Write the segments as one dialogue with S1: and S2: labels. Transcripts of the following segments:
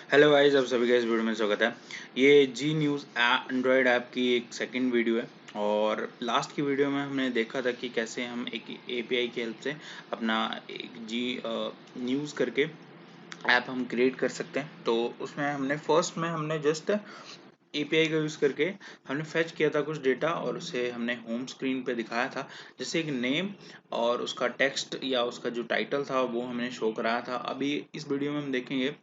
S1: Hello guys, आप सभी का इस वीडियो में स्वागत है। ये जी न्यूज़ एंड्रॉयड ऐप की एक सेकंड वीडियो है। और लास्ट की वीडियो में हमने देखा था कि कैसे हम एक एपीआई की हेल्प से अपना एक जी न्यूज़ करके ऐप हम क्रिएट कर सकते हैं। तो उसमें हमने जस्ट एपीआई का यूज़ करके हमने फेच किया था कुछ डेटा और उसे हमने होम स्क्रीन पे दिखाया था, जैसे एक नेम और उसका टेक्स्ट या उसका जो टाइटल था वो हमने शो कराया था। अभी इस वीडियो में हम देखेंगे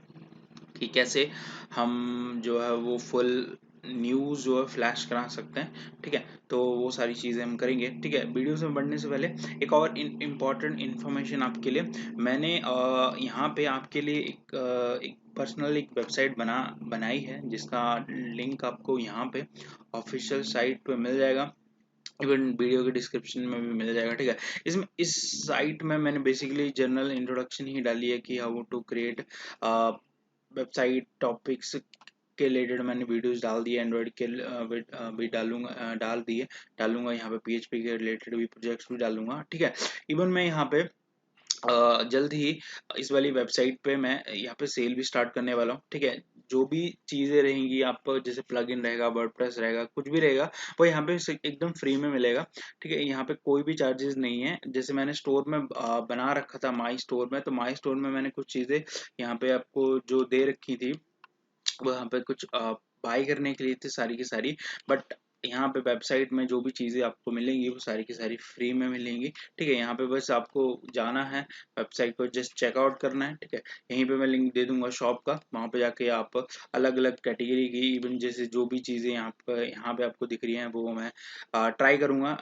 S1: कि कैसे हम जो है वो फुल न्यूज़ जो है फ्लैश करा सकते हैं। ठीक है, तो वो सारी चीज़ें हम करेंगे। ठीक है, वीडियो में बढ़ने से पहले एक और इम्पॉर्टेंट इन्फॉर्मेशन आपके लिए मैंने यहाँ पे आपके लिए एक पर्सनल एक वेबसाइट बनाई है, जिसका लिंक आपको यहाँ पे ऑफिशियल साइट पे मिल जाएगा। इवन वीडियो के डिस्क्रिप्शन में भी मिल जाएगा। ठीक है, इसमें इस साइट में मैंने बेसिकली जनरल इंट्रोडक्शन ही डाली है कि how to create website topics के रिलेटेड मैंने वीडियोस डाल दिए। एंड्रॉइड के भी डालूंगा यहाँ पे पीएचपी के रिलेटेड भी प्रोजेक्ट्स भी डालूंगा। ठीक है, इवन मैं यहाँ पे जल्द ही इस वाली वेबसाइट पे मैं यहाँ पे सेल भी स्टार्ट करने वाला हूँ। ठीक है, जो भी चीज़ें रहेंगी आप जैसे प्लगइन रहेगा, वर्डप्रेस रहेगा, कुछ भी रहेगा वो यहाँ पे एकदम फ्री में मिलेगा। ठीक है, यहाँ पे कोई भी चार्जेस नहीं है। जैसे मैंने स्टोर में बना रखा था माई स्टोर में, तो माई स्टोर में मैंने कुछ चीज़ें यहाँ पे आपको जो दे रखी थी वहाँ पे कुछ बाय करने के लिए थी सारी की सारी। बट यहाँ पे वेबसाइट में जो भी चीज़ें आपको मिलेंगी वो सारी की सारी फ्री में मिलेंगी। ठीक है, यहाँ पे बस आपको जाना है, वेबसाइट को जस्ट चेकआउट करना है। ठीक है, यहीं पे मैं लिंक दे दूंगा शॉप का, वहाँ पे जाके आप अलग अलग कैटेगरी की इवन जैसे जो भी चीज़ें यहाँ पे आपको दिख रही हैं वो मैं ट्राई करूँगा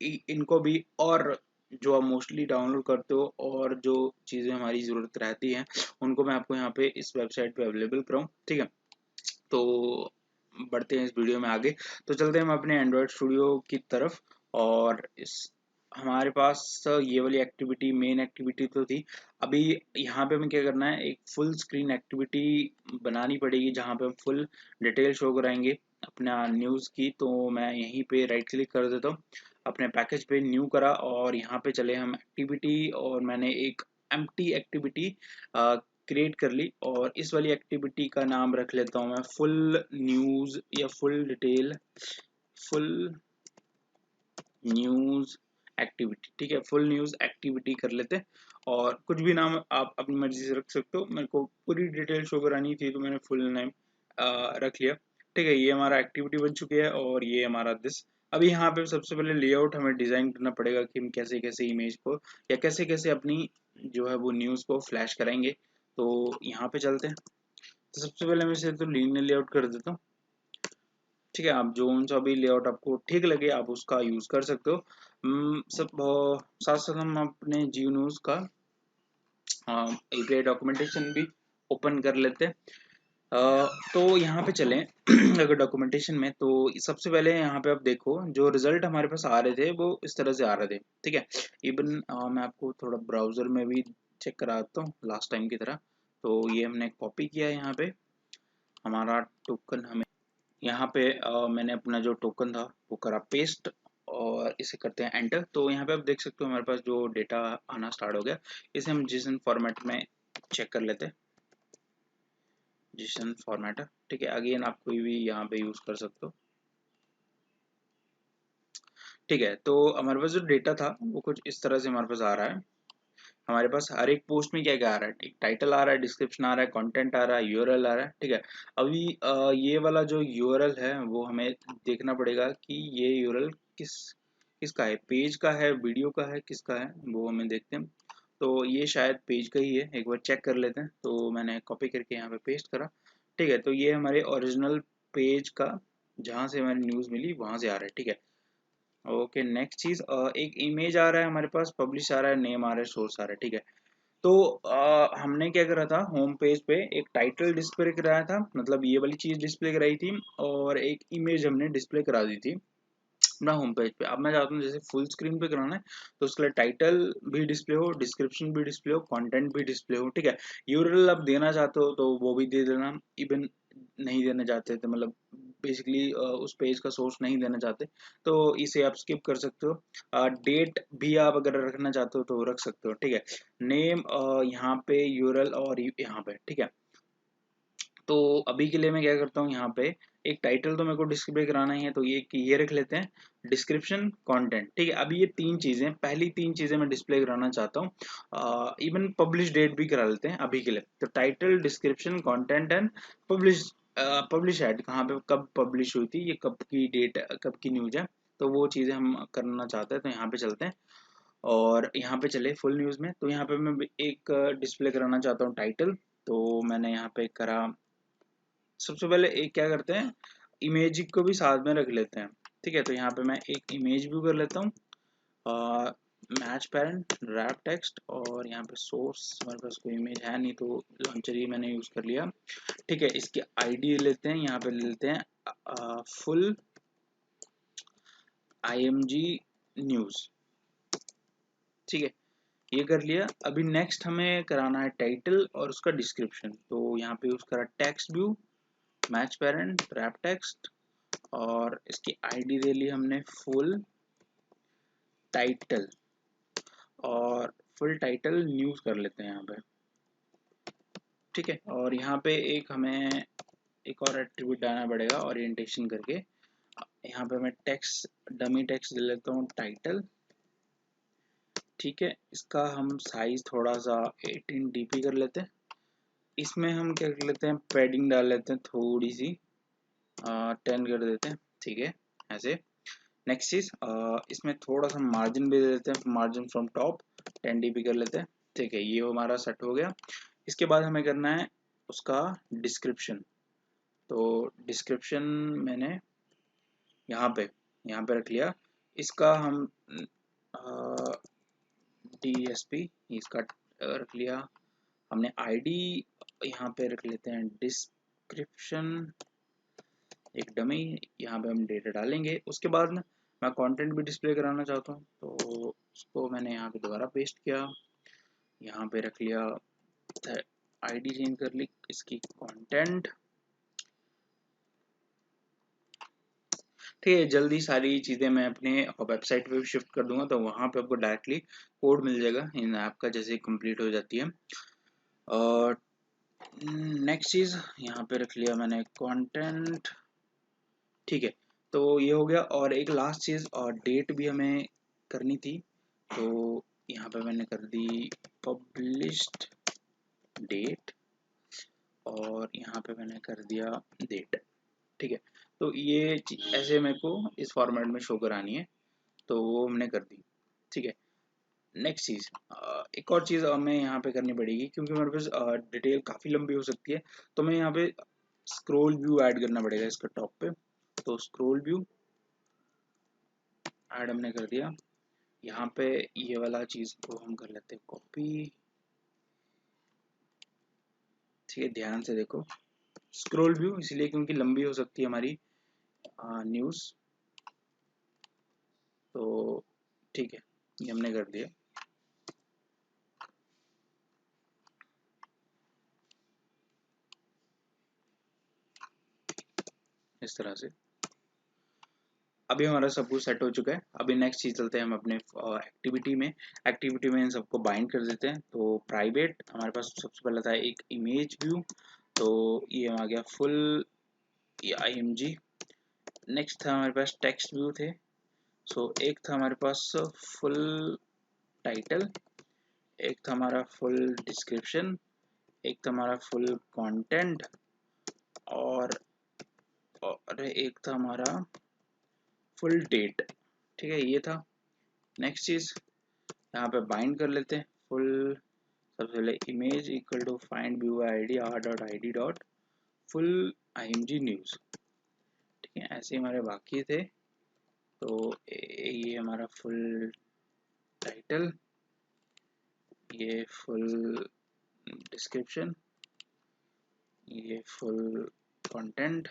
S1: इनको भी। और जो आप मोस्टली डाउनलोड करते हो और जो चीज़ें हमारी ज़रूरत रहती है उनको मैं आपको यहाँ पे इस वेबसाइट पे अवेलेबल कराऊँ। ठीक है, तो बढ़ते हैं इस वीडियो में आगे। तो चलते हैं हम अपने एंड्रॉयड स्टूडियो की तरफ। और इस हमारे पास ये वाली एक्टिविटी मेन एक्टिविटी तो थी। अभी यहाँ पे हमें क्या करना है, एक फुल स्क्रीन एक्टिविटी बनानी पड़ेगी जहाँ पे हम फुल डिटेल शो कराएंगे अपना न्यूज़ की। तो मैं यहीं पे राइट क्लिक कर देता हूँ, अपने पैकेज पे न्यू करा और यहाँ पे चले हम एक्टिविटी, और मैंने एक एम्प्टी एक्टिविटी क्रिएट कर ली। और इस वाली एक्टिविटी का नाम रख लेता हूँ मैं फुल न्यूज़ या full detail, full news activity. ठीक है, फुल न्यूज़ एक्टिविटी कर लेते हैं। और कुछ भी नाम आप अपनी मर्जी से रख सकते हो, मेरे को पूरी डिटेल शो करानी थी तो मैंने फुल नेम रख लिया। ठीक है, ये हमारा एक्टिविटी बन चुकी है और ये हमारा दिस। अभी यहाँ पे सबसे पहले लेआउट हमें डिज़ाइन करना पड़ेगा कि हम कैसे कैसे इमेज को या कैसे कैसे अपनी जो है वो न्यूज़ को फ्लैश कराएंगे। तो यहाँ पे चलते हैं। तो सबसे पहले मैं इसे तो लीनियर लेआउट कर देता हूँ। ठीक है, आप जो सा भी लेआउट आपको ठीक लगे आप उसका यूज कर सकते हो। सब साथ साथ हम अपने जियो न्यूज का एपीआई डॉक्यूमेंटेशन भी ओपन कर लेते हैं। तो यहाँ पे चलें अगर डॉक्यूमेंटेशन में, तो सबसे पहले यहाँ पे आप देखो जो रिजल्ट हमारे पास आ रहे थे वो इस तरह से आ रहे थे। ठीक है, इवन मैं आपको थोड़ा ब्राउजर में भी चेक कराता हूँ लास्ट टाइम की तरह। तो ये हमने कॉपी किया है, यहाँ पे हमारा टोकन हमें यहाँ पे मैंने अपना जो टोकन था वो करा पेस्ट और इसे करते हैं एंटर। तो यहाँ पे आप देख सकते हो हमारे पास जो डेटा आना स्टार्ट हो गया। इसे हम जिसन फॉर्मेट में चेक कर लेते हैं, जिसन फॉर्मेट है। ठीक है, अगेन आप कोई भी यहाँ पे यूज कर सकते हो। ठीक है, तो हमारे पास जो डेटा था वो कुछ इस तरह से हमारे पास आ रहा है। हमारे पास हर एक पोस्ट में क्या क्या आ रहा है, एक टाइटल आ रहा है, डिस्क्रिप्शन आ रहा है, कंटेंट आ रहा है, यूआरएल आ रहा है। ठीक है, अभी ये वाला जो यूआरएल है वो हमें देखना पड़ेगा कि ये यूआरएल किस किसका है, पेज का है, वीडियो का है, किसका है वो हमें देखते हैं। तो ये शायद पेज का ही है, एक बार चेक कर लेते हैं। तो मैंने कॉपी करके यहाँ पे पेस्ट करा। ठीक है, तो ये हमारे ओरिजिनल पेज का जहाँ से हमारी न्यूज़ मिली वहां से आ रहा है। ठीक है, ओके नेक्स्ट चीज, एक इमेज आ रहा है हमारे पास, पब्लिश आ रहा है, नेम आ रहा है, सोर्स आ रहा है। ठीक है, तो हमने क्या करा था, होम पेज पे एक टाइटल डिस्प्ले कराया था, मतलब ये वाली चीज डिस्प्ले कराई थी और एक इमेज हमने डिस्प्ले करा दी थी अपना होम पेज पे। अब मैं चाहता हूँ जैसे फुल स्क्रीन पे कराना है तो उसके लिए टाइटल भी डिस्प्ले हो, डिस्क्रिप्शन भी डिस्प्ले हो, कंटेंट भी डिस्प्ले हो। ठीक है, यूआरएल आप देना चाहते हो तो वो भी दे देना, इवन नहीं देना चाहते तो मतलब बेसिकली उस पेज का सोर्स नहीं देना चाहते तो इसे आप स्किप कर सकते हो। डेट भी आप अगर रखना चाहते हो तो रख सकते हो। ठीक है, नेम यहाँ पे यूआरएल और यहाँ पे। ठीक है, तो अभी के लिए मैं क्या करता हूँ, यहाँ पे एक टाइटल तो मेरे को डिस्प्ले कराना ही है, तो ये रख लेते हैं, डिस्क्रिप्शन, कंटेंट। ठीक है, अभी ये तीन चीजें, पहली तीन चीजें मैं डिस्प्ले कराना चाहता हूँ। इवन पब्लिश डेट भी करा लेते हैं अभी के लिए। तो title, description, content and publish. Publish add कहाँ पे कब पब्लिश हुई थी, ये कब की डेट, कब की न्यूज है, तो वो चीजें हम करना चाहते हैं। तो यहाँ पे चलते हैं और यहाँ पे चले फुल न्यूज में। तो यहाँ पे मैं एक डिस्प्ले कराना चाहता हूँ टाइटल। तो मैंने यहाँ पे करा, सबसे पहले एक क्या करते हैं, इमेज को भी साथ में रख लेते हैं। ठीक है, तो यहाँ पे मैं एक इमेज व्यू कर लेता हूँ, मैच पेरेंट, रैप टेक्स्ट, और यहाँ पे सोर्स हमारे पास कोई इमेज है नहीं तो लॉन्चर ही मैंने यूज कर लिया। ठीक है, इसकी आईडी लेते हैं, यहाँ पे ले लेते हैं फुल IMG न्यूज। ठीक है, ये कर लिया। अभी नेक्स्ट हमें कराना है टाइटल और उसका डिस्क्रिप्शन। तो यहाँ पे यूज करा text view, match parent, wrap text, और इसकी आईडी दे ली हमने फुल टाइटल, और फुल टाइटल न्यूज कर लेते हैं यहाँ पे। ठीक है, और यहाँ पे एक हमें एक और एट्रीब्यूट डालना पड़ेगा ओरिएंटेशन करके। यहाँ पे मैं टेक्स्ट, डमी टेक्स्ट दे लेता हूँ टाइटल। ठीक है, इसका हम साइज थोड़ा सा 18 dp कर लेते हैं। इसमें हम क्या कर लेते हैं, पैडिंग डाल लेते हैं थोड़ी सी, 10 कर देते हैं। ठीक है, ऐसे। नेक्स्ट चीज, इसमें थोड़ा सा मार्जिन भी दे देते हैं, मार्जिन फ्रॉम टॉप 10 dp कर लेते हैं। ठीक है, ये हमारा सेट हो गया। इसके बाद हमें करना है उसका डिस्क्रिप्शन। तो डिस्क्रिप्शन मैंने यहाँ पे रख लिया। इसका हम DSP इसका रख लिया हमने। आईडी यहाँ पे रख लेते हैं डिस्क्रिप्शन, एक डमी, यहाँ पे हम डेटा डालेंगे। उसके बाद ना मैं कंटेंट भी डिस्प्ले कराना चाहता हूँ, तो उसको मैंने यहाँ पे दोबारा पेस्ट किया, यहाँ पे रख लिया, आईडी चेंज कर ली, इसकी कंटेंट। ठीक है, जल्दी सारी चीज़ें मैं अपने वेबसाइट पे भी शिफ्ट कर दूंगा, तो वहाँ पे आपको डायरेक्टली कोड मिल जाएगा इन ऐप का जैसे कंप्लीट हो जाती है। और नेक्स्ट चीज़ यहाँ पे रख लिया मैंने कंटेंट। ठीक है, तो ये हो गया। और एक लास्ट चीज़, और डेट भी हमें करनी थी, तो यहाँ पे मैंने कर दी पब्लिश्ड डेट, और यहाँ पे मैंने कर दिया डेट। ठीक है, तो ये ऐसे मेरे को इस फॉर्मेट में शो करानी है, तो वो हमने कर दी। ठीक है, नेक्स्ट चीज़, एक और चीज़ हमें यहाँ पे करनी पड़ेगी, क्योंकि मेरे पास डिटेल काफ़ी लंबी हो सकती है, तो मैं यहाँ पे स्क्रॉल व्यू ऐड करना पड़ेगा इसका टॉप पे। तो स्क्रॉल व्यू ऐड हमने कर दिया। यहाँ पे ये वाला चीज़ को हम कर लेते हैं कॉपी। ठीक है, ध्यान से देखो, स्क्रॉल व्यू इसलिए क्योंकि लंबी हो सकती है हमारी न्यूज़। तो ठीक है, ये हमने कर दिया। इस तरह से अभी हमारा सब कुछ सेट हो चुका है। अभी नेक्स्ट चीज चलते हैं हम अपने एक्टिविटी में इन सबको बाइंड कर देते हैं। तो प्राइवेट हमारे पास सबसे पहला था एक इमेज व्यू, तो ये आ गया फुल IMG। नेक्स्ट था हमारे पास टेक्स्ट व्यू थे, सो एक था हमारे पास फुल टाइटल, एक था हमारा फुल डिस्क्रिप्शन, एक था हमारा फुल कंटेंट, और एक था हमारा फुल डेट। ठीक है, ये था। नेक्स्ट चीज यहाँ पे बाइंड कर लेते हैं फुल, सबसे पहले image equal to find view ID r.id dot full IMG news. ठीक है, ऐसे हमारे बाकी थे। तो ये हमारा फुल टाइटल, ये फुल डिस्क्रिप्शन, ये फुल कंटेंट,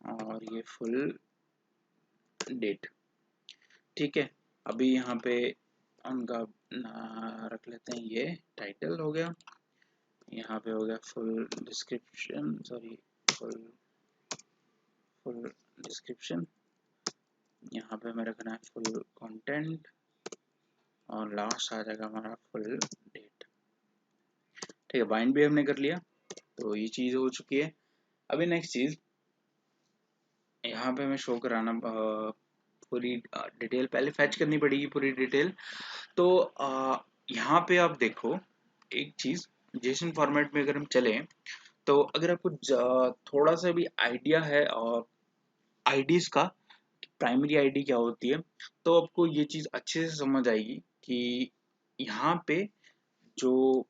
S1: और ये फुल डेट। ठीक है, अभी यहाँ पे उनका रख लेते हैं, ये टाइटल हो गया, यहाँ पे हो गया full description, sorry full full description, यहाँ पे हमें रखना है फुल कंटेंट, और लास्ट आ जाएगा हमारा फुल डेट। ठीक है, बाइंड भी हमने कर लिया। तो ये चीज़ हो चुकी है। अभी नेक्स्ट चीज़ यहाँ पे हमें शो कराना पूरी डिटेल पहले फैच करनी पड़ेगी, पूरी डिटेल। तो यहाँ पे आप देखो एक चीज़, जेसन फॉर्मेट में अगर हम चलें, तो अगर आपको थोड़ा सा भी आइडिया है और आईडीज का, प्राइमरी आईडी क्या होती है, तो आपको ये चीज़ अच्छे से समझ आएगी कि यहाँ पे जो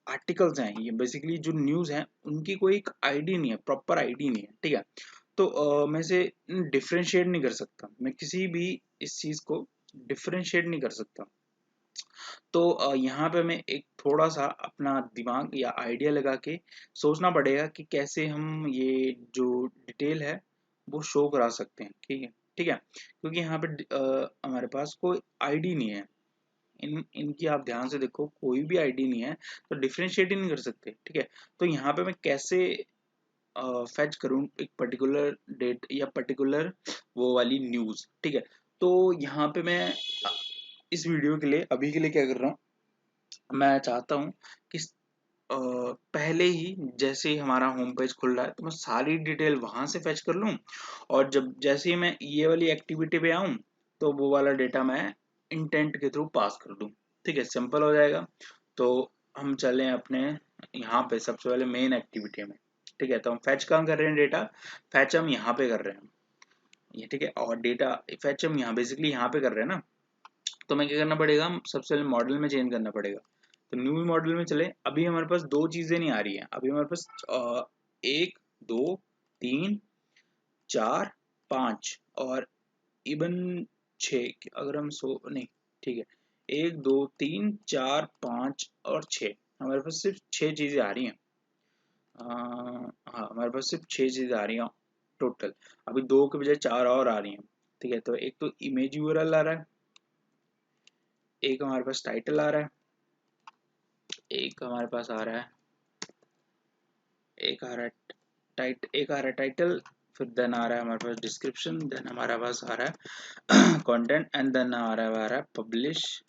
S1: आर्टिकल्स हैं, ये बेसिकली जो न्यूज़ हैं, उनकी कोई एक आईडी नहीं है, प्रॉपर आईडी नहीं है, ठीक है। तो मैं इसे डिफ्रेंशिएट नहीं कर सकता, मैं किसी भी इस चीज़ को डिफ्रेंशिएट नहीं कर सकता। तो यहाँ पे हमें एक थोड़ा सा अपना दिमाग या आइडिया लगा के सोचना पड़ेगा कि कैसे हम ये जो डिटेल है वो शो करा सकते हैं, ठीक है, ठीक है। क्योंकि यहाँ पे हमारे पास कोई आईडी नहीं है, इनकी आप ध्यान से देखो, कोई भी आईडी नहीं है, तो डिफ्रेंशिएट ही नहीं कर सकते, ठीक है। तो यहाँ पे मैं कैसे फेच करूँ एक पर्टिकुलर डेट या पर्टिकुलर वो वाली न्यूज़, ठीक है। तो यहाँ पे मैं इस वीडियो के लिए अभी के लिए क्या कर रहा हूँ, मैं चाहता हूँ कि पहले ही जैसे ही हमारा होम पेज खुल रहा है तो मैं सारी डिटेल वहां से फेच कर लूँ, और जब जैसे ही मैं ये वाली एक्टिविटी पे आऊँ तो वो वाला डेटा मैं इंटेंट के थ्रू पास कर दूँ, ठीक है, सिंपल हो जाएगा। तो हम चलें अपने यहाँ पे सबसे पहले मेन एक्टिविटी में, ठीक है। तो हम फैच कहाँ कर रहे हैं, डेटा फैच हम यहाँ पे कर रहे हैं, ये ठीक है। और डेटा फैच हम यहाँ बेसिकली यहाँ पे कर रहे हैं ना, तो हमें क्या करना पड़ेगा, हम सबसे पहले मॉडल में चेंज करना पड़ेगा। तो न्यू मॉडल में चले, अभी हमारे पास दो चीजें नहीं आ रही हैं, अभी हमारे पास एक दो तीन चार पाँच और इवन छः, अगर हम सो नहीं, ठीक है, एक दो तीन चार पाँच और छः, हमारे पास सिर्फ छः चीजें आ रही हैं। हाँ, हमारे पास सिर्फ छः चीजें आ रही हैं टोटल, अभी दो के बजाय चार और आ रही हैं, ठीक है। तो एक तो इमेज यूआरएल आ रहा है, एक हमारे पास टाइटल आ रहा है, एक हमारे पास आ रहा है, एक आ रहा है टाइटल, फिर देन आ रहा है हमारे पास डिस्क्रिप्शन, देन हमारे पास आ रहा है कंटेंट, एंड देन आ रहा है पब्लिश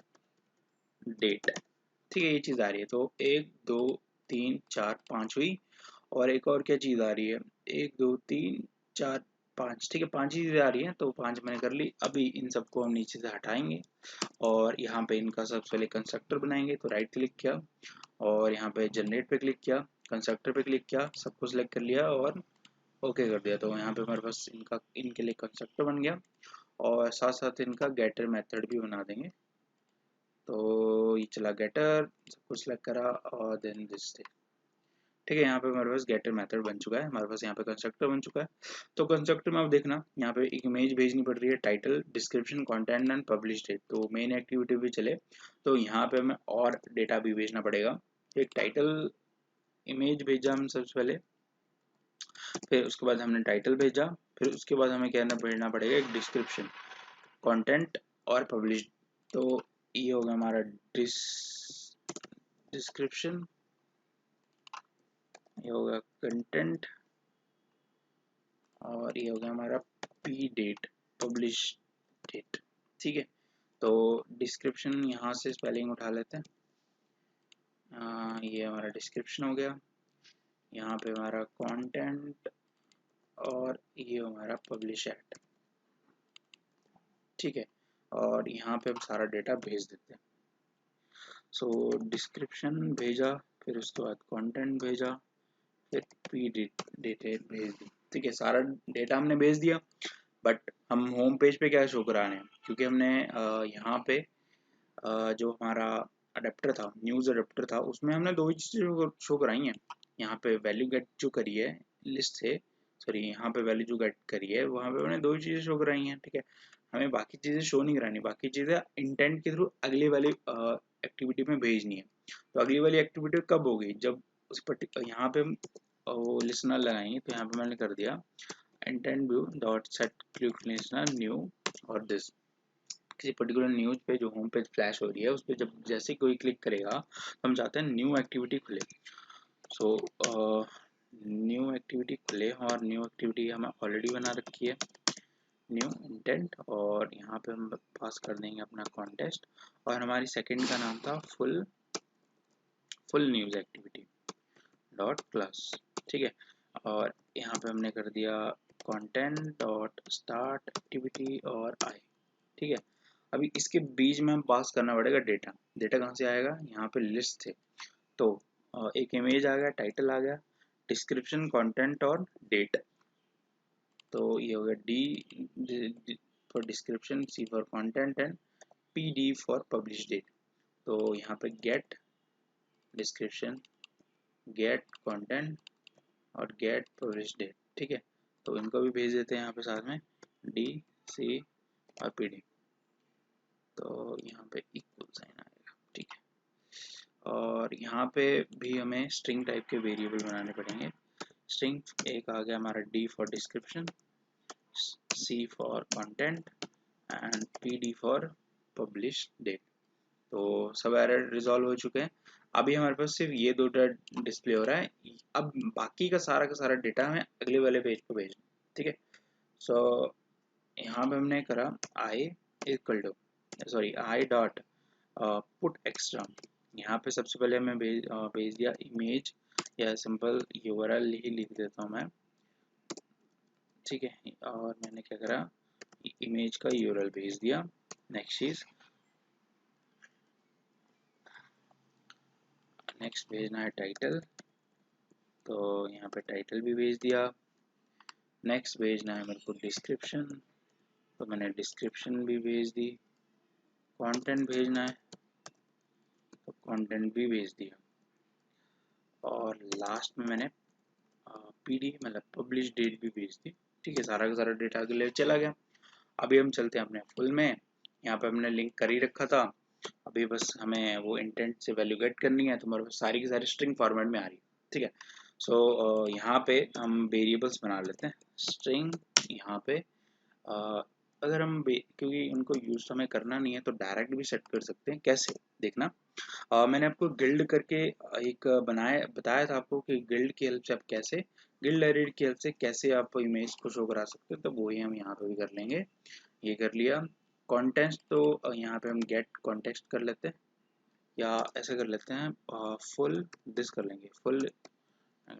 S1: डेट, ठीक है। ये चीज़ आ रही है, तो एक दो तीन चार पाँच हुई, और एक और क्या चीज़ आ रही है, एक दो तीन चार पाँच, ठीक है, पांच चीज़ें आ रही हैं, तो पांच मैंने कर ली। अभी इन सबको हम नीचे से हटाएंगे और यहाँ पे इनका सबसे पहले कंस्ट्रक्टर बनाएंगे, तो राइट क्लिक किया और यहाँ पे जनरेट पे क्लिक किया, कंस्ट्रक्टर पे क्लिक किया, सबको सिलेक्ट कर लिया और ओके कर दिया। तो यहाँ पे हमारे पास इनका इनके लिए कंस्ट्रक्टर बन गया, और साथ साथ इनका गेटर मेथड भी बना देंगे। तो ये चला गेटर, सबको सिलेक्ट करा और देन दिस, ठीक है। यहाँ पे हमारे पास गेटर मेथड बन चुका है, हमारे पास यहाँ पे कंस्ट्रक्टर बन चुका है। तो कंस्ट्रक्टर में आप देखना यहाँ पे एक इमेज भेजनी पड़ रही है, title description content and publish date, तो मेन एक्टिविटी भी चले तो यहाँ पे हमें और डेटा भी भेजना पड़ेगा। एक टाइटल इमेज भेजा हम सबसे पहले, फिर उसके बाद हमने टाइटल भेजा, फिर उसके बाद हमें क्या भेजना पड़ेगा, एक डिस्क्रिप्शन कंटेंट और पब्लिश। तो ये होगा हमारा डिस्क्रिप्शन, ये होगा कंटेंट, और ये हो गया हमारा पी डेट, पब्लिश डेट, ठीक है। तो डिस्क्रिप्शन यहाँ से स्पेलिंग उठा लेते हैं, ये हमारा डिस्क्रिप्शन हो गया, यहाँ पे हमारा कंटेंट, और ये हमारा पब्लिश एट, ठीक है। और यहाँ पे हम सारा डेटा भेज देते हैं। सो डिस्क्रिप्शन भेजा, फिर उसके बाद कंटेंट भेजा, फिर पी डेट भेज दी, ठीक है। सारा डेटा हमने भेज दिया, बट हम होम पेज पे क्या शो करा रहे हैं, क्योंकि हमने यहाँ पे जो हमारा अडेप्टर था, न्यूज़ अडेप्टर था, उसमें हमने दो ही चीज़ें शो कराई हैं। यहाँ पे वैल्यू गेट जो करी है लिस्ट से, सॉरी यहाँ पे वैल्यू जो गेट करी है वहाँ पे हमने दो ही चीज़ें शो कराई हैं, ठीक है। हमें बाकी चीज़ें शो नहीं करानी, बाकी चीज़ें इंटेंट के थ्रू अगली वाली एक्टिविटी में भेजनी है। तो अगली वाली एक्टिविटी कब होगी, जब उस यहाँ पे हम वो लिसनर लगाएंगे, तो यहाँ पे मैंने कर दिया intent view dot set click listener new, और दिस किसी पर्टिकुलर न्यूज पे जो होम पेज फ्लैश हो रही है उस पर जब जैसे कोई क्लिक करेगा तो हम चाहते हैं न्यू एक्टिविटी खुले। सो न्यू एक्टिविटी खुले, और न्यू एक्टिविटी हमें ऑलरेडी बना रखी है, न्यू इंटेंट, और यहाँ पे हम पास कर देंगे अपना कॉन्टेस्ट, और हमारी सेकंड का नाम था full news activity. Dot class, ठीक है। और यहाँ पे हमने कर दिया कंटेंट डॉट स्टार्ट एक्टिविटी और आई, ठीक है। अभी इसके बीच में हम पास करना पड़ेगा डेटा। डेटा कहाँ से आएगा, यहाँ पे लिस्ट थे तो एक इमेज आ गया, टाइटल आ गया, डिस्क्रिप्शन, कंटेंट और डेट। तो ये हो गया D for description, C for content and P D for publish date. तो यहाँ पे गेट डिस्क्रिप्शन, गेट कंटेंट और गेट पब्लिश डेट, ठीक है। तो इनको भी भेज देते हैं यहाँ पे साथ में, डी सी और पी डी। तो यहाँ पे इक्वल साइन आएगा, ठीक है। और यहाँ पे भी हमें स्ट्रिंग टाइप के वेरिएबल बनाने पड़ेंगे। स्ट्रिंग एक आ गया हमारा D for description, C for content and P D for publish date. तो सब एरर रिजॉल्व हो चुके हैं। अभी हमारे पास सिर्फ ये दो डेटा डिस्प्ले हो रहा है। अब बाकी का सारा डेटा हमें अगले वाले पेज पे भेजना, ठीक है। सो यहाँ पे हमने करा i equal to i dot put extra. यहाँ पे सबसे पहले हमें भेज दिया इमेज या सिंपल यूआरएल ही लिख देता हूँ मैं, ठीक है। और मैंने क्या करा, इमेज का यूआरएल भेज दिया। नेक्स्ट चीज, नेक्स्ट भेजना है टाइटल, तो यहाँ पे टाइटल भी भेज दिया। नेक्स्ट भेजना है मेरे को डिस्क्रिप्शन, तो मैंने डिस्क्रिप्शन भी भेज दी। कंटेंट भेजना है तो कंटेंट भी भेज दिया। और लास्ट में मैंने पीडी मतलब पब्लिश डेट भी भेज दी, ठीक है। सारा का सारा डेटा अगले लेवल चला गया। अभी हम चलते हैं अपने फुल में। यहाँ पे हमने लिंक कर ही रखा था, अभी बस हमें वो इंटेंट से वैल्यू गेट करनी है। तो हमारे पास सारी की सारी स्ट्रिंग फॉर्मेट में आ रही है, ठीक है। सो यहाँ पे हम वेरिएबल्स बना लेते हैं स्ट्रिंग। यहाँ पे अगर हम क्योंकि उनको यूज तो हमें करना नहीं है तो डायरेक्ट भी सेट कर सकते हैं। कैसे देखना, मैंने आपको गिल्ड करके एक बताया था आपको कि गिल्ड की हेल्प से आप कैसे, गिल्ड एडिट की हेल्प से कैसे आप इमेज को शो करा सकते हो। तो वही हम यहाँ पे भी कर लेंगे। ये कर लिया। कॉन्टेक्स्ट तो यहाँ पे हम गेट कॉन्टेक्स्ट कर लेते हैं, या ऐसे कर लेते हैं फुल दिस कर लेंगे, फुल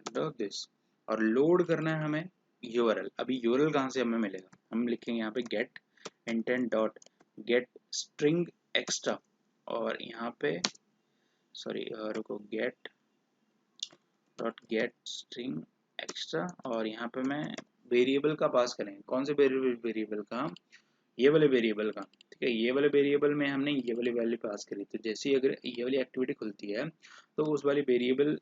S1: दिस। और लोड करना है हमें यूआरएल। अभी यूआरएल कहाँ से हमें मिलेगा, हम लिखेंगे यहाँ पे get intent dot get string extra. और यहाँ पे रुको, get dot get string extra. और यहाँ पे मैं वेरिएबल का पास करेंगे। कौन से वेरिएबल का, ये वाले वेरिएबल का, ठीक है। ये वाले वेरिएबल में हमने ये वाली वैल्यू पास करी, तो जैसे ही अगर ये वाली एक्टिविटी खुलती है तो उस वाली वेरिएबल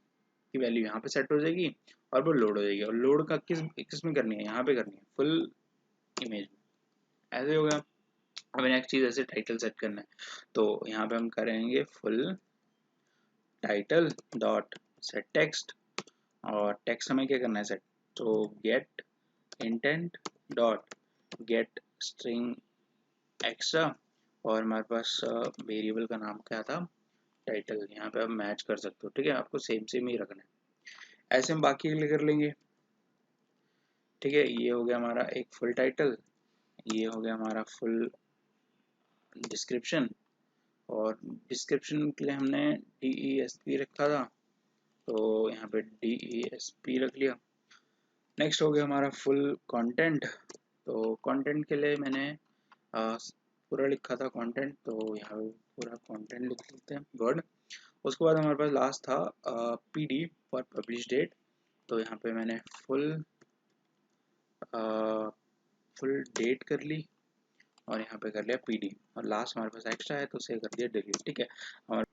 S1: की वैल्यू यहाँ पे सेट हो जाएगी और वो लोड हो जाएगी। और लोड का किस में करनी है, यहाँ पे करनी है, फुल इमेज में। ऐसे हो गया। अब नेक्स्ट चीज ऐसे टाइटल सेट करना है, तो यहाँ पे हम करेंगे full title dot set text. और टेक्स्ट हमें क्या करना है सेट, तो get intent dot get string extra. और हमारे पास वेरिएबल का नाम क्या था, टाइटल। यहाँ पे आप मैच कर सकते हो, ठीक है। आपको सेम सेम ही रखना है। ऐसे हम बाकी के लिए कर लेंगे, ठीक है। ये हो गया हमारा एक फुल टाइटल, ये हो गया हमारा फुल डिस्क्रिप्शन। और डिस्क्रिप्शन के लिए हमने DESP रखा था, तो यहाँ पे DESP रख लिया। नेक्स्ट हो गया हमारा फुल कंटेंट। तो कंटेंट के लिए मैंने पूरा लिखा था कंटेंट, तो यहाँ पे पूरा कंटेंट लिख लेते हैं वर्ड। उसके बाद हमारे पास लास्ट था PD फॉर पब्लिश डेट। तो यहाँ पे मैंने फुल डेट कर ली और यहाँ पे कर लिया PD। और लास्ट हमारे पास एक्स्ट्रा है तो उसे कर दिया डिलीट, ठीक है। और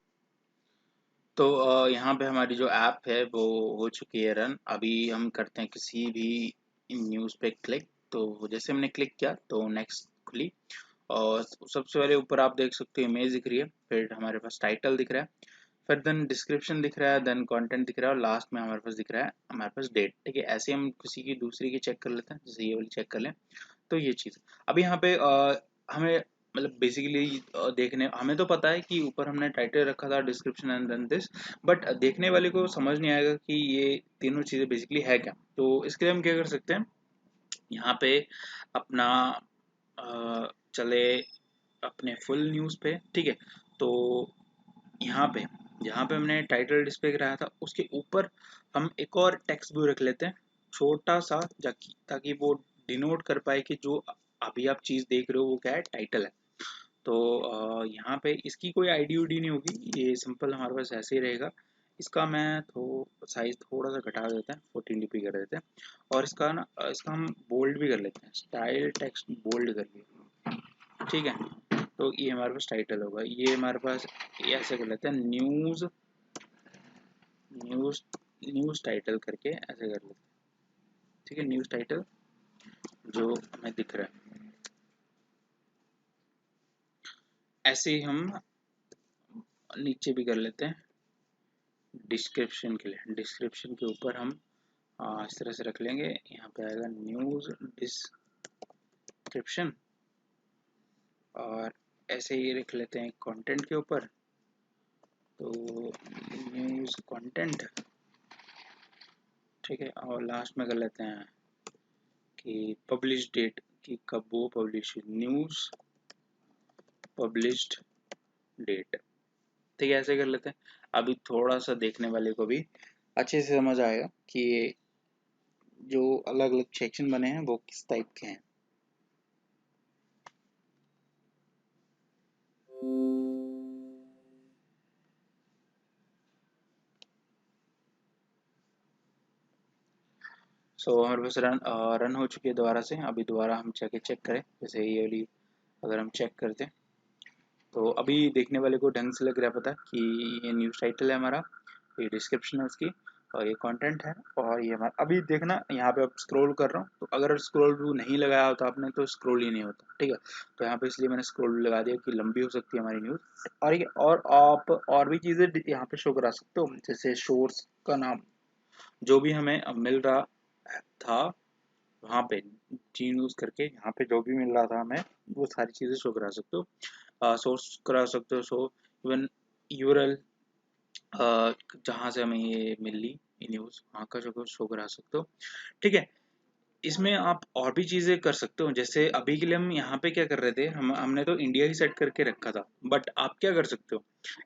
S1: तो यहाँ पे हमारी जो ऐप है वो हो चुकी है रन। अभी हम करते हैं किसी भी न्यूज़ पे क्लिक। तो जैसे हमने क्लिक किया तो नेक्स्ट खुली, और सबसे पहले ऊपर आप देख सकते हो इमेज दिख रही है, फिर हमारे पास टाइटल दिख रहा है, फिर देन डिस्क्रिप्शन दिख रहा है, देन कंटेंट दिख रहा है, और लास्ट में हमारे पास दिख रहा है हमारे पास डेट, ठीक है। ऐसे हम किसी की दूसरी की चेक कर लेते हैं, जैसे ये वाली चेक कर लें। तो ये चीज़ अभी यहाँ पे हमें मतलब बेसिकली देखने, हमें तो पता है कि ऊपर हमने टाइटल रखा था, description and then this, but देखने वाले को समझ नहीं आएगा कि ये तीनों चीज़ें बेसिकली है क्या। तो इसके लिए हम क्या कर सकते हैं, यहाँ पे अपना चले अपने फुल न्यूज़ पे, ठीक है। तो यहाँ पे जहाँ पे हमने टाइटल डिस्प्ले कराया था उसके ऊपर हम एक और टेक्स्ट व्यू रख लेते हैं छोटा सा, ताकि वो डिनोट कर पाए कि जो अभी आप चीज़ देख रहे हो वो क्या है, टाइटल है। तो यहाँ पे इसकी कोई आईडी उडी नहीं होगी, ये सिंपल हमारे पास ऐसे ही रहेगा। इसका मैं साइज थोड़ा सा घटा देते हैं, 14 dp कर देते हैं। और इसका ना इसका हम बोल्ड भी कर लेते हैं, स्टाइल टेक्स्ट बोल्ड करके, ठीक है। तो ये हमारे पास टाइटल होगा, ये हमारे पास ये ऐसे कर लेते हैं, न्यूज़ न्यूज़ न्यूज़ टाइटल करके ऐसे कर लेते हैं, ठीक है। न्यूज़ टाइटल जो हमें दिख रहा है, ऐसे ही हम नीचे भी कर लेते हैं। डिस्क्रिप्शन के लिए, डिस्क्रिप्शन के ऊपर हम इस तरह से रख लेंगे, यहाँ पे आएगा न्यूज़ डिस्क्रिप्शन। और ऐसे ही रख लेते हैं कंटेंट के ऊपर, तो न्यूज़ कंटेंट, ठीक है। और लास्ट में कर लेते हैं कि पब्लिश डेट, कि कब वो पब्लिश, न्यूज़ पब्लिश्ड डेट, ठीक है। ऐसे कर लेते हैं। अभी थोड़ा सा देखने वाले को भी अच्छे से समझ आएगा कि जो अलग अलग सेक्शन बने हैं वो किस टाइप के हैं। हमारे पास रन हो चुकी है दोबारा से। अभी दोबारा हम जाके चेक करें, जैसे ये वाली अगर हम चेक करते हैं तो अभी देखने वाले को ढंग से लग रहा है पता कि ये न्यूज़ टाइटल है हमारा, ये डिस्क्रिप्शन है उसकी, और ये कंटेंट है, और ये हमारा अभी देखना यहाँ पे अब स्क्रॉल कर रहा हूँ, तो अगर स्क्रॉल व्यू नहीं लगाया होता आपने तो स्क्रॉल ही नहीं होता, ठीक है। तो यहाँ पे इसलिए मैंने स्क्रॉल व्यू लगा दिया कि लंबी हो सकती है हमारी न्यूज़। और ये और आप और भी चीज़ें यहाँ पे शो करा सकते हो, जैसे सोर्स का नाम जो भी हमें मिल रहा था वहाँ पे, जी न्यूज़ करके यहाँ पे जो भी मिल रहा था हमें वो सारी चीज़ें शो करा सकते हो, सोर्स करा सकते हो, सो इवन यूआरएल जहाँ से हमें ये मिली न्यूज़ वहाँ का जो शो करा सकते हो, ठीक है। इसमें आप और भी चीज़ें कर सकते हो, जैसे अभी के लिए हम यहाँ पे क्या कर रहे थे, हमने तो इंडिया ही सेट करके रखा था, बट आप क्या कर सकते हो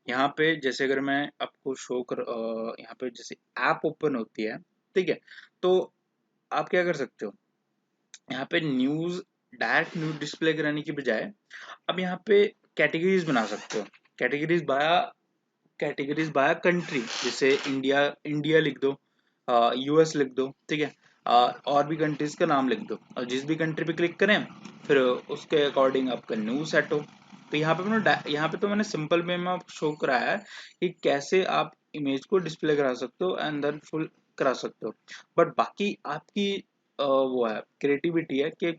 S1: यहाँ पे, जैसे अगर मैं आपको शो कर यहाँ पे जैसे ऐप ओपन होती है, ठीक है। तो आप क्या कर सकते हो, यहाँ पे न्यूज़ डायरेक्ट न्यूज़ डिस्प्ले कराने की बजाय अब यहाँ पे कैटेगरीज बना सकते हो। कैटेगरीज बाय कंट्री, जैसे इंडिया इंडिया लिख दो, यूएस लिख दो, ठीक है। और भी कंट्रीज का नाम लिख दो, और जिस भी कंट्री पे क्लिक करें फिर उसके अकॉर्डिंग आपका न्यूज़ सेट हो। तो यहाँ पे तो मैंने सिंपल वे में आपको शो कराया है कि कैसे आप इमेज को डिस्प्ले करा सकते हो एंड देन फुल करा सकते हो। बट बाकी आपकी वो है क्रिएटिविटी है कि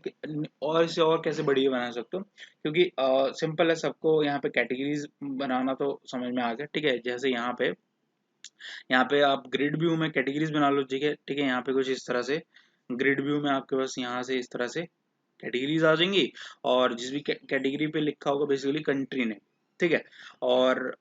S1: और इसे और कैसे बढ़िया बना सकते हो, क्योंकि सिंपल है, सबको यहाँ पे कैटेगरीज बनाना तो समझ में आ गया, ठीक है। जैसे यहाँ पे आप ग्रिड व्यू में कैटेगरीज बना लो, ठीक है, ठीक है। यहाँ पे कुछ इस तरह से ग्रिड व्यू में आपके पास यहाँ से इस तरह से कैटेगरीज आ जाएंगी, और जिस भी कैटेगरी पे लिखा होगा बेसिकली कंट्री ने, ठीक है। और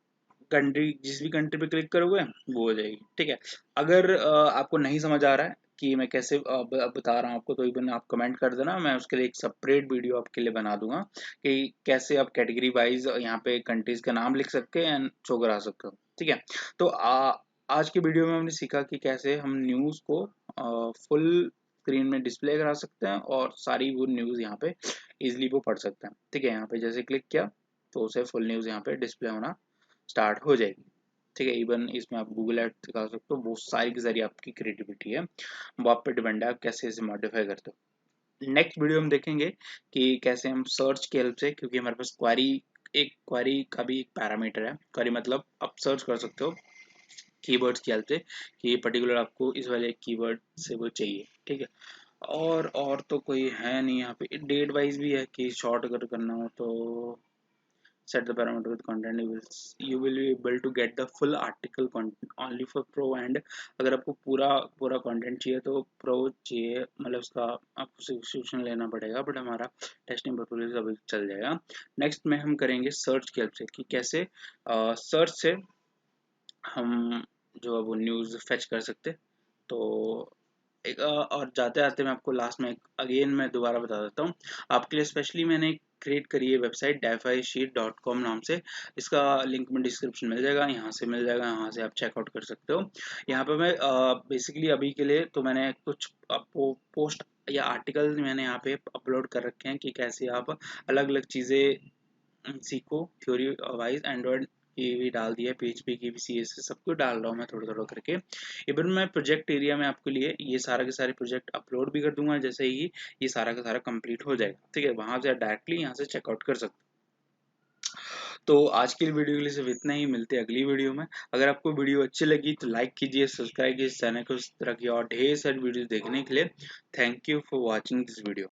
S1: कंट्री जिस भी कंट्री पे क्लिक करोगे वो हो जाएगी, ठीक है। अगर आपको नहीं समझ आ रहा है कि मैं कैसे बता रहा हूँ आपको, तो इवन आप कमेंट कर देना, मैं उसके लिए एक सेपरेट वीडियो आपके लिए बना दूंगा कि कैसे आप कैटेगरी वाइज यहाँ पे कंट्रीज का नाम लिख सकते हैं एंड शो करा सकते हो, ठीक है। तो आज की वीडियो में हमने सीखा कि कैसे हम न्यूज़ को फुल स्क्रीन में डिस्प्ले करा सकते हैं और सारी वो न्यूज़ यहाँ पे इजिली वो पढ़ सकते हैं, ठीक है। यहाँ पे जैसे क्लिक किया तो उसे फुल न्यूज़ यहाँ पे डिस्प्ले होना स्टार्ट हो जाएगी, ठीक है। इवन इसमें आप गूगल एड दिखा सकते हो, वो सारी की सारी आपकी क्रिएटिविटी है, वो आप पे डिपेंड है आप कैसे इसे मॉडिफाई करते हो। नेक्स्ट वीडियो हम देखेंगे कि कैसे हम सर्च की हेल्प से, क्योंकि हमारे पास क्वारी का भी एक पैरामीटर है, क्वारी मतलब आप सर्च कर सकते हो कीवर्ड्स की हेल्प से कि पर्टिकुलर आपको इस वाले कीवर्ड से वो चाहिए, ठीक है। और तो कोई है नहीं, यहाँ पे डेट वाइज भी है कि शॉर्ट अगर करना हो तो set the parameter with content, you will be able to get the full article content only for pro, and अगर आपको पूरा पूरा कंटेंट चाहिए तो प्रो चाहिए, मतलब उसका आपको सब्सक्रिप्शन लेना पड़ेगा, बट हमारा टेस्टिंग पर्पज अभी चल जाएगा। नेक्स्ट में हम करेंगे सर्च की हेल्प से कि कैसे सर्च से हम जो है वो न्यूज़ फेच कर सकते। तो एक और जाते जाते मैं आपको लास्ट में अगेन मैं दोबारा बता देता हूँ आपके लिए, स्पेशली मैंने एक क्रिएट करिए वेबसाइट DeFiSheet.com नाम से। इसका लिंक में डिस्क्रिप्शन मिल जाएगा, यहाँ से मिल जाएगा, यहाँ से आप चेकआउट कर सकते हो। यहाँ पे मैं बेसिकली अभी के लिए तो मैंने कुछ पोस्ट या आर्टिकल मैंने यहाँ पे अपलोड कर रखे हैं कि कैसे आप अलग अलग चीज़ें सीखो थ्योरी वाइज। एंड्रॉयड की भी डाल दिया है, PHP की भी, CSS सब कुछ डाल रहा हूँ मैं थोड़ा थोड़ा करके। इवन मैं प्रोजेक्ट एरिया में आपके लिए ये सारा के सारे प्रोजेक्ट अपलोड भी कर दूंगा जैसे ही ये सारा का सारा कंप्लीट हो जाएगा। ठीक है, वहां से डायरेक्टली यहाँ से चेकआउट कर सकते हो। तो आज की वीडियो के लिए सिर्फ इतना ही, मिलते हैं अगली वीडियो में। अगर आपको वीडियो अच्छी लगी तो लाइक कीजिए, सब्सक्राइब कीजिए इस चैनल को। इस तरह की और ढेर सारी वीडियो देखने के लिए thank you for watching this video.